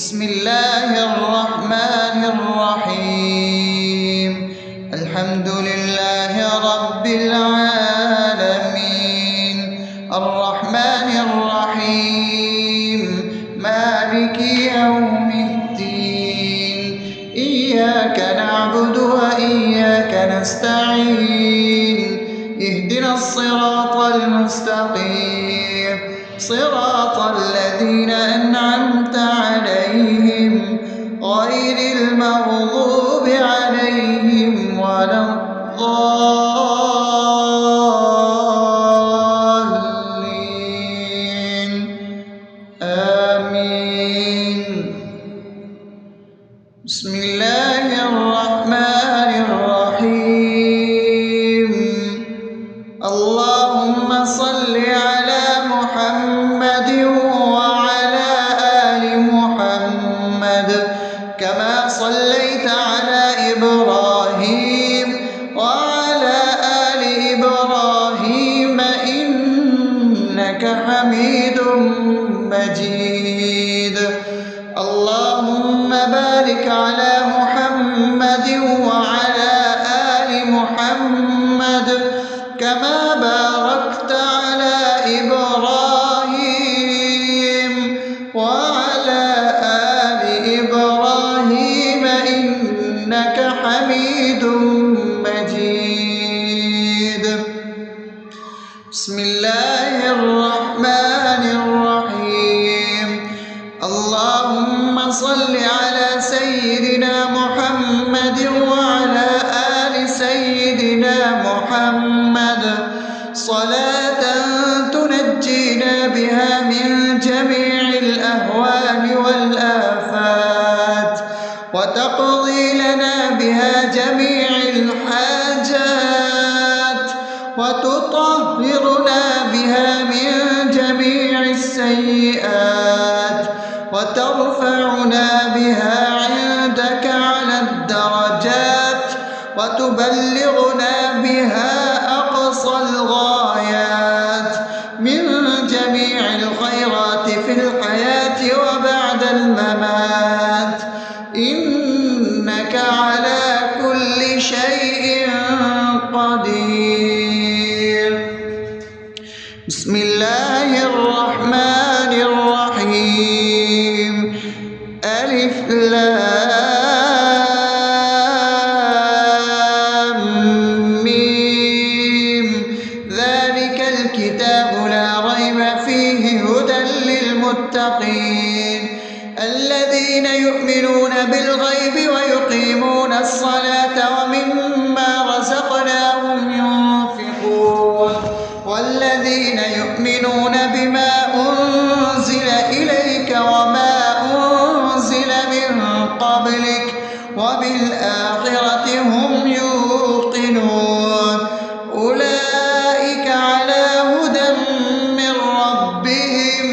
بسم الله الرحمن الرحيم. الحمد لله رب العالمين، الرحمن الرحيم، مالك يوم الدين. إياك نعبد وإياك نستعين، اهدنا الصراط المستقيم، صراط الذين أنعمت عليهم غير المغضوب عليهم ولا الضالين. آمين. بسم الله الرحمن الرحيم. اللهم صل على محمد وعلى آل محمد كما صليت على إبراهيم وعلى آل إبراهيم إنك حميد مجيد. اللهم بارك على محمد وعلى آل محمد كما باركت على إبراهيم وعلى آل إبراهيم إنك حميد مجيد. بسم الله الرحمن الرحيم. اللهم صل على سيدنا محمد وعلى آل سيدنا محمد صلاة تنجينا بها من جميع الأهوال والآفات وتقضي لنا بها جميع الحاجات وتطهرنا بها من جميع السيئات وترفعنا بها عندك على الدرجات وتبلغنا بها أقصى الغايات من جميع الخيرات في الحياة وبعد الممات، إنك على كل شيء قدير. بسم الله الرحمن الرحيم. ألف لام ميم. ذلك الكتاب لا ريب فيه هدى للمتقين الذين يؤمنون بالغيب ويقيمون الصلاة ومما رزقناهم ينفقون والذين يؤمنون بما أنزل إليك وما أنزل من قبلك وبالآخرة هم يوقنون أولئك على هدى من ربهم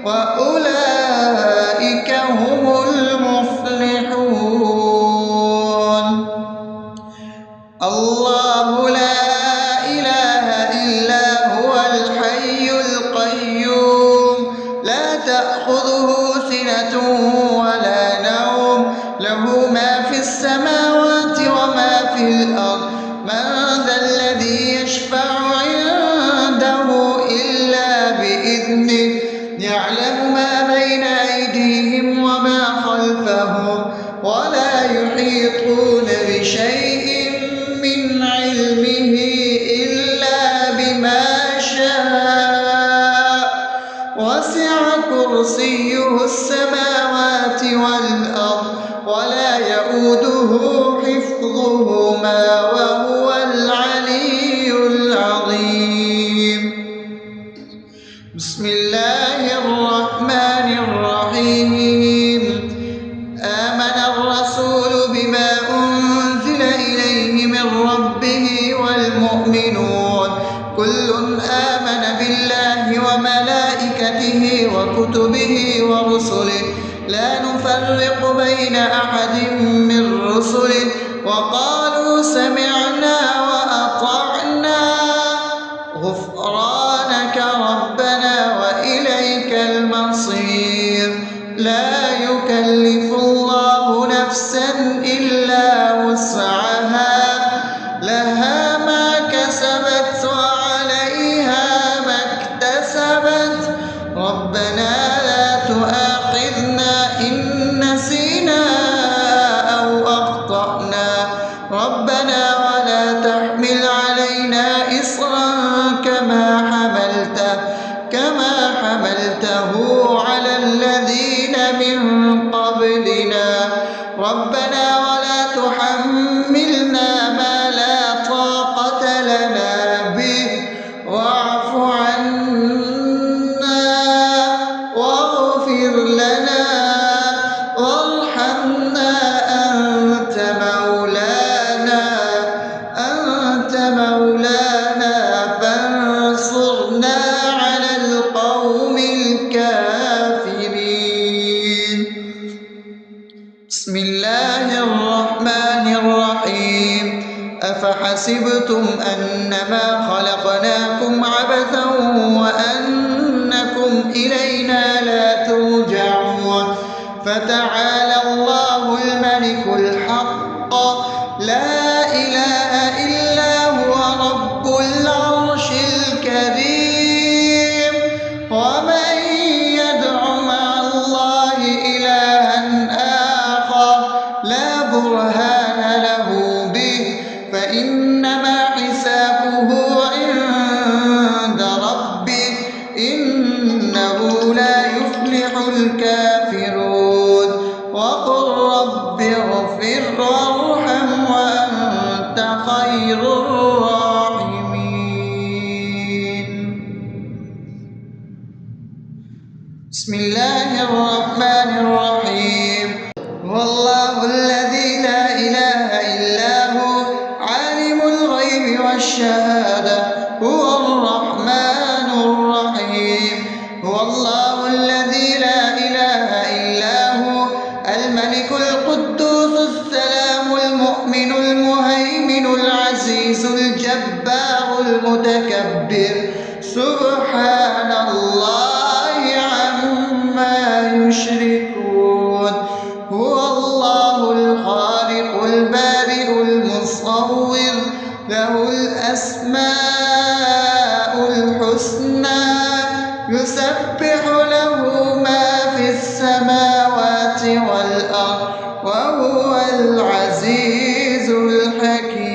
وأولئك هم المفلحون. الله لا إله إلا هو الحي القيوم لا تأخذه سنة ولا نوم له ما في السماوات وما في الأرض. من ذا الذي يشفع عنده إلا بإذنه يعلم ما بين أيديهم وما خلفهم ولا يحيطون بشيء من علمه إلا بما شاء وسع كرسيه السماوات والأرض ولا يؤوده حفظهما وهو العلي العظيم. بسم الله الرحمن الرحيم. آمن الرسول بما أنزل إليه من ربه والمؤمنون كل آمن بالله وملائكته وكتبه ورسله لا نفرق بين أحد من رسله وقالوا سمعنا وأطعنا غفرانك ربنا وإليك المصير. لا يكلف يكلف الله نفسا إلا وسعها لها ما كسبت وعليها ما اكتسبت ربنا لا تؤاخذنا إن نسينا أو أخطأنا ربنا ولا تحمل علينا إصرا كما حملته على الذين من قبلنا ربنا ولا تحملنا ما لا طاقة لنا به واعف عنا واغفر لنا وارحمنا أنت مولانا فانصرنا على القوم الكافرين. بسم الله الرحمن الرحيم أفحسبتم أنما خلقناكم عبثا وأنكم إلينا لا ترجعون فتعالى الله الملك الحق لا إله إلا هو رب العرش الكريم ومن يدع مع الله إلها آخر لا برهان له به فإنما حسابه عند ربه إنه لا يفلح الكافرون وقل رب اغفر وارحم وأنت خير الراحمين. بسم الله الرحمن الرحيم هو الله الذي لا إله إلا هو عالم الغيب والشهادة هو الرحمن الرحيم هو الله الذي لا إله إلا هو الملك القدوس السلام المؤمن المهيمن العزيز الجبار المتكبر سبحان الله عما يشركون هو الله الخالق البارئ المصور له الأسماء الحسنى يسبح له ما في السماوات والأرض وهو العزيز الحكيم.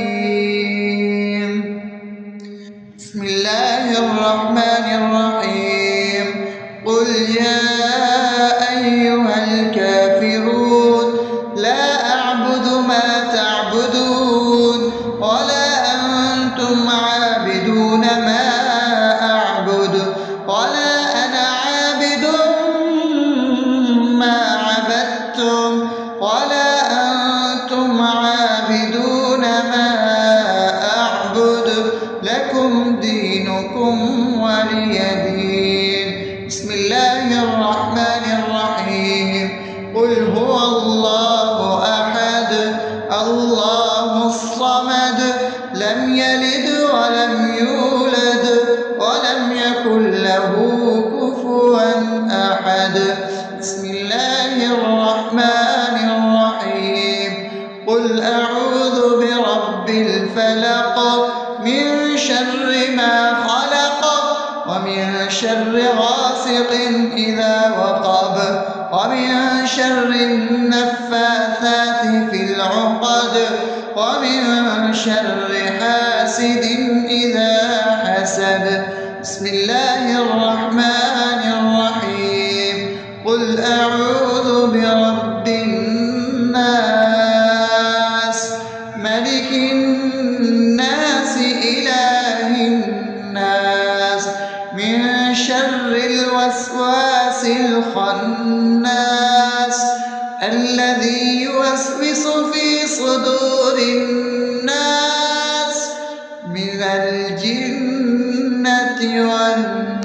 بسم الله الرحمن الرحيم قل يا أيها الكافرون لا أعبد ما تعبدون ولا أنتم عابدون ما أعبد ولا أنا عابد ما عبدتم ولا أنتم عابدون ما أعبد لكم دينكم ولي دين. بسم الله الرحمن الرحيم قل هو الله أحد الله الصمد لم يلد ولم يولد ولم يكن له كفوا أحد. بسم الله الرحمن الرحيم قل أعوذ برب الفلق من شر ما خلق ومن شر غاسق إذا وقب ومن شر النفاثات في العقد ومن شر حاسد إذا حسد. بسم الله الرحمن الرحيم قل أعوذ برب الناس ملك الناس إله الناس من شر الوسواس الخناس الذي يوسوس في صدور الناس من الجنة والناس.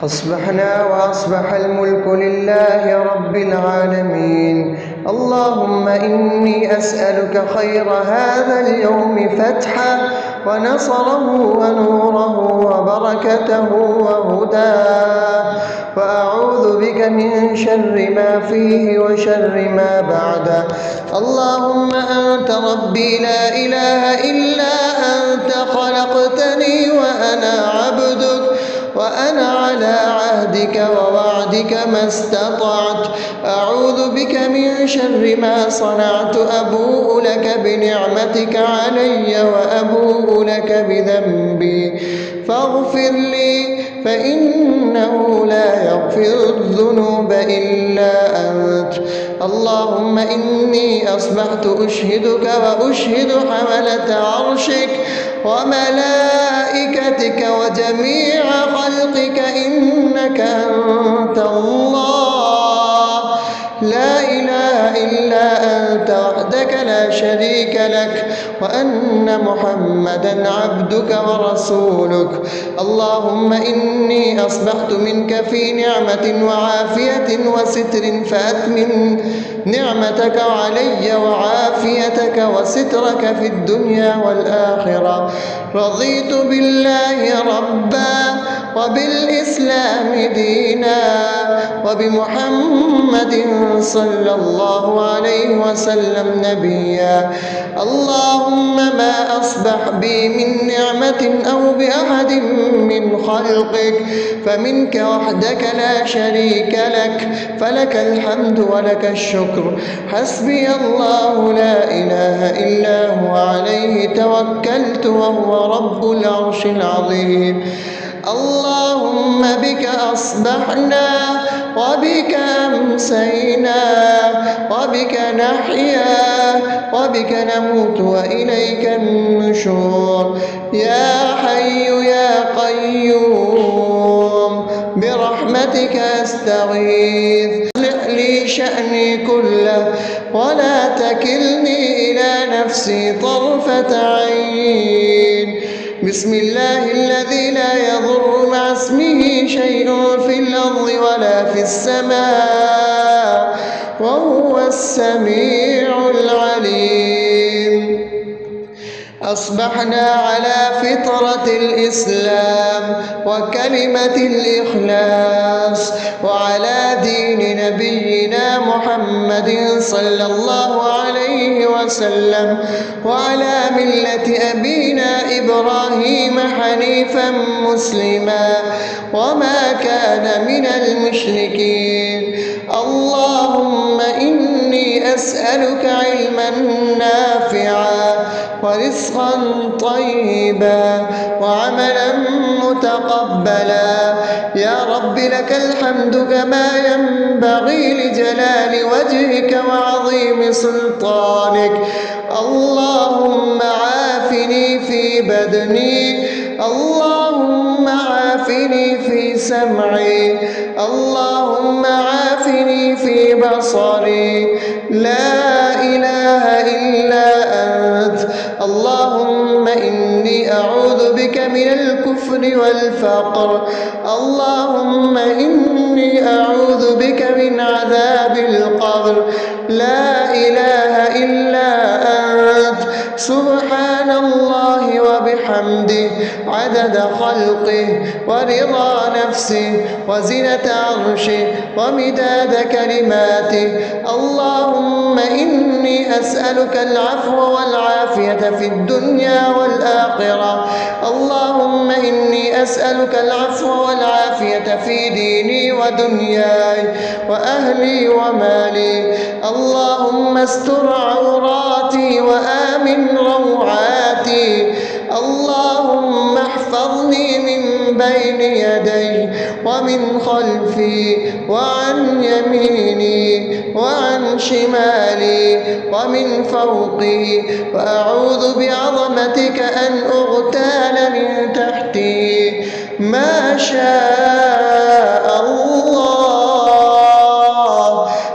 أصبحنا وأصبح الملك لله رب العالمين اللهم إني أسألك خير هذا اليوم فتحه ونصره ونوره وبركته وهداه، وأعوذ بك من شر ما فيه وشر ما بعده. اللهم أنت ربي لا إله إلا أنت، خلقتني وأنا عبدك، وأنا على عهدك ووعدك ما استطعت. أعوذ بك من شر ما صنعت، أبوء لك بنعمتك علي وأبوء لك بذنبي، فاغفر لي فإنه لا يغفر الذنوب إلا أنت. اللهم إني أصبحت أشهدك وأشهد حملة عرشك وملائكتك وجميع خلقك إنك أنت الله، لا إله إلا أنت وحدك لا شريك لك، وأن محمدا عبدك ورسولك. اللهم إني أصبحت منك في نعمة وعافية وستر، فأتمم نعمتك علي وعافيتك وسترك في الدنيا والآخرة. رضيت بالله ربا وبالإسلام دينا وبمحمد صلى الله عليه وسلم نبيا. اللهم ما أصبح بي من نعمة أو بأحد من خلقك فمنك وحدك لا شريك لك، فلك الحمد ولك الشكر. حسبي الله لا إله إلا هو، عليه توكلت وهو رب العرش العظيم. اللهم بك أصبحنا وبك أمسينا وبك نحيا وبك نموت وإليك النشور. يا حي يا قيوم برحمتك أستغيث، أصلح لي شأني كله ولا تكلني إلى نفسي طرفة عين. بسم الله الذي لا يضر مع اسمه شيء في الأرض ولا في السماء وهو السميع العليم. أصبحنا على فطرة الإسلام وكلمة الإخلاص وعلى دين نبينا محمد صلى الله عليه وسلم وعلى ملة أبينا إبراهيم حنيفا مسلما وما كان من المشركين. اللهم إني أسألك علما نافعا ورزقا طيبا وعملا متقبلا. يا رب لك الحمد كما ينبغي لجلال وجهك وعظيم سلطانك. اللهم عافني في بدني، اللهم عافني في سمعي، اللهم عافني في بصري. لا إله إلا أنت. اللهم إني أعوذ بك من الكفر والفقر. اللهم إني أعوذ بك من عذاب القبر. لا إله إلا أنت. سبحان الله وبحمده عدد خلقه ورضا نفسه وزنة عرشه ومداد كلماته. اللهم إني أسألك العفو والعافية في الدنيا والآخرة. اللهم إني أسألك العفو والعافية في ديني ودنياي وأهلي ومالي. اللهم استر عوراتي وآمن روعاتي. اللهم احفظني من بين يدي ومن خلفي وعن يميني وعن شمالي ومن فوقي، وأعوذ بعظمتك أن أغتال من تحتي. ما شاء الله،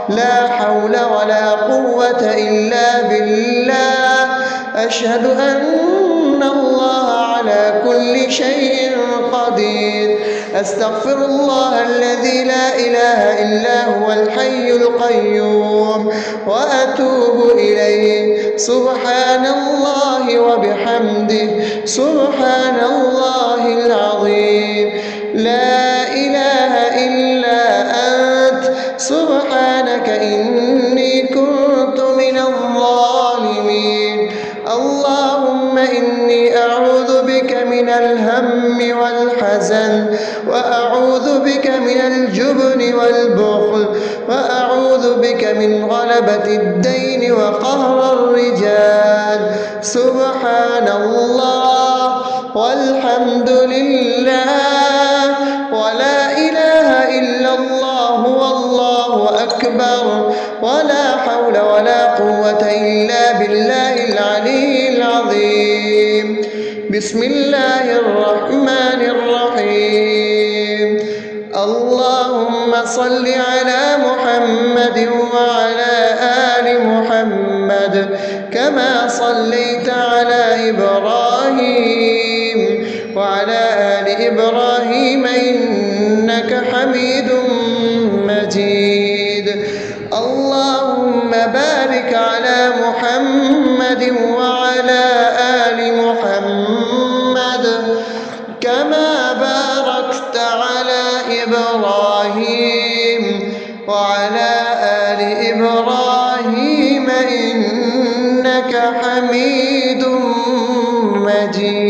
لا حول ولا قوة إلا بالله. أشهد أن الله على كل شيء قدير. أستغفر الله الذي لا إله إلا هو الحي القيوم وأتوب إليه. سبحان الله وبحمده سبحان الله العظيم. لا إله إلا أنت سبحانك إني كنت من الظالمين. اللهم إني أعوذ بك من الهم والحزن، وأعوذ بك من الجبن والبخل، وأعوذ بك من غلبة الدين وقهر الرجال. سبحان الله والحمد لله ولا إله إلا الله والله أكبر ولا حول ولا قوة إلا بالله العلي العظيم. بسم الله الرحمن الرحيم. اللهم صل على محمد وعلى آل محمد كما صليت على إبراهيم وعلى آل إبراهيم إنك حميد مجيد. اللهم بارك على محمد وعلى آل محمد كما باركت على إبراهيم وعلى آل إبراهيم إنك حميد مجيد.